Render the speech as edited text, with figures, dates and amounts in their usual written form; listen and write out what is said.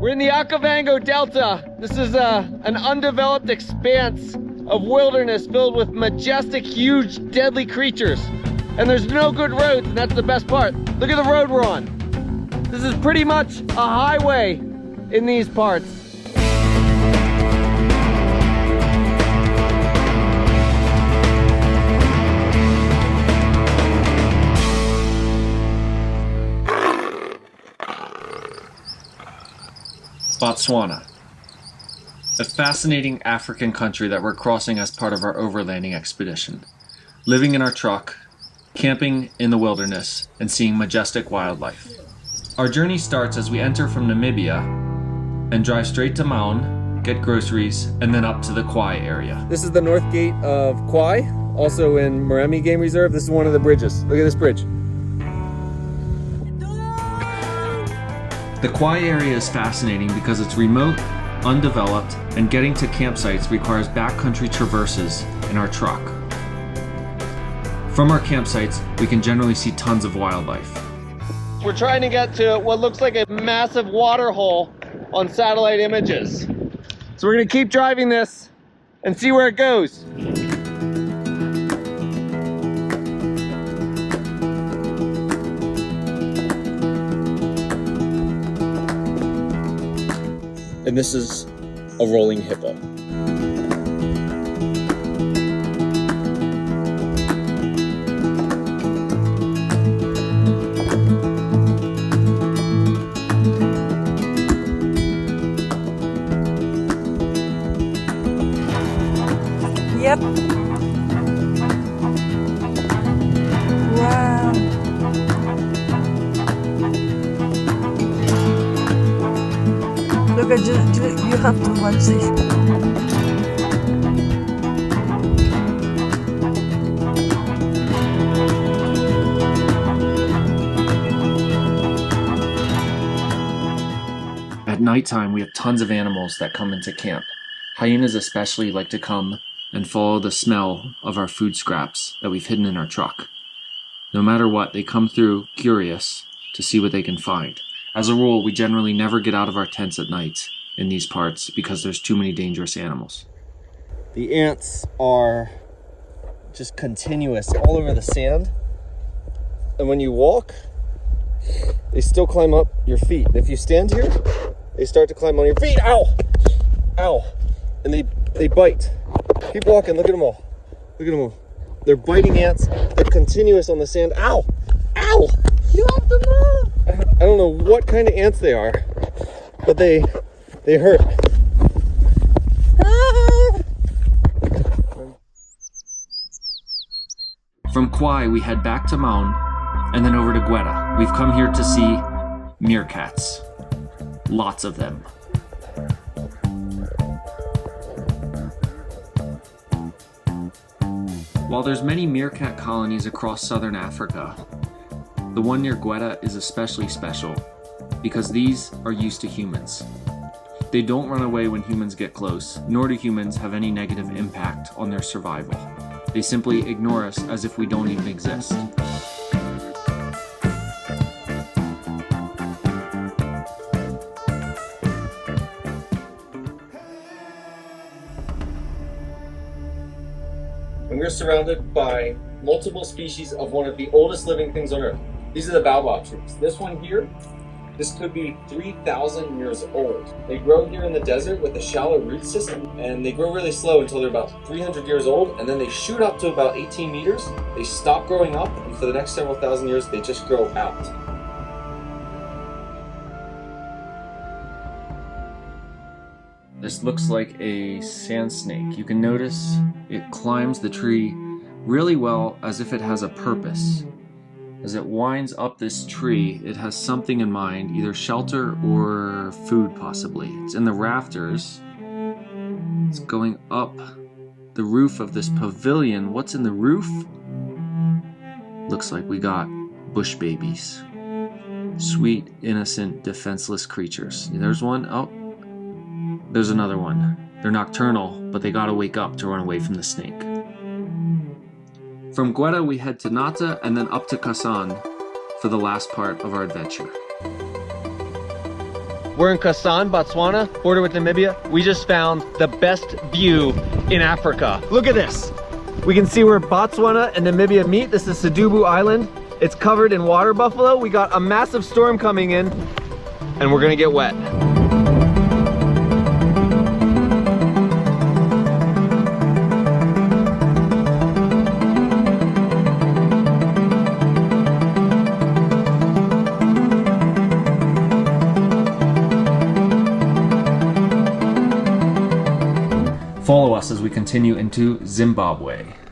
We're in the Okavango Delta. This is an undeveloped expanse of wilderness filled with majestic, huge, deadly creatures. And there's no good roads, and that's the best part. Look at the road we're on. This is pretty much a highway in these parts. Botswana, a fascinating African country that we're crossing as part of our overlanding expedition. Living in our truck, camping in the wilderness, and seeing majestic wildlife. Our journey starts as we enter from Namibia and drive straight to Maun, get groceries, and then up to the Kwai area. This is the north gate of Kwai, also in Maremi Game Reserve. This is one of the bridges. Look at this bridge. The Kwai area is fascinating because it's remote, undeveloped, and getting to campsites requires backcountry traverses in our truck. From our campsites, we can generally see tons of wildlife. We're trying to get to what looks like a massive water hole on satellite images. So we're gonna keep driving this and see where it goes. And this is a rolling hippo. Yep. Wow. Look at you have to watch this. At nighttime, we have tons of animals that come into camp. Hyenas especially like to come and follow the smell of our food scraps that we've hidden in our truck. No matter what, they come through curious to see what they can find. As a rule, we generally never get out of our tents at night in these parts because there's too many dangerous animals. The ants are just continuous all over the sand. And when you walk, they still climb up your feet. And if you stand here, they start to climb on your feet. Ow! Ow! And they bite. Keep walking, look at them all. Look at them all. They're biting ants. They're continuous on the sand. Ow! Ow! You have to move! I don't know what kind of ants they are, but they hurt. From Kwai, we head back to Maun and then over to Gweta. We've come here to see meerkats. Lots of them. While there's many meerkat colonies across southern Africa, the one near Gweta is especially special because these are used to humans. They don't run away when humans get close, nor do humans have any negative impact on their survival. They simply ignore us as if we don't even exist. And we're surrounded by multiple species of one of the oldest living things on Earth. These are the baobab trees. This one here, this could be 3,000 years old. They grow here in the desert with a shallow root system, and they grow really slow until they're about 300 years old, and then they shoot up to about 18 meters. They stop growing up, and for the next several thousand years, they just grow out. This looks like a sand snake. You can notice it climbs the tree really well, as if it has a purpose. As it winds up this tree, it has something in mind, either shelter or food possibly. It's in the rafters. It's going up the roof of this pavilion. What's in the roof? Looks like we got bush babies. Sweet, innocent, defenseless creatures. There's one. Oh, there's another one. They're nocturnal, but they gotta wake up to run away from the snake. From Gweta, we head to Nata and then up to Kasan for the last part of our adventure. We're in Kasan, Botswana, border with Namibia. We just found the best view in Africa. Look at this. We can see where Botswana and Namibia meet. This is Sadubu Island. It's covered in water buffalo. We got a massive storm coming in and we're gonna get wet. Follow us as we continue into Zimbabwe.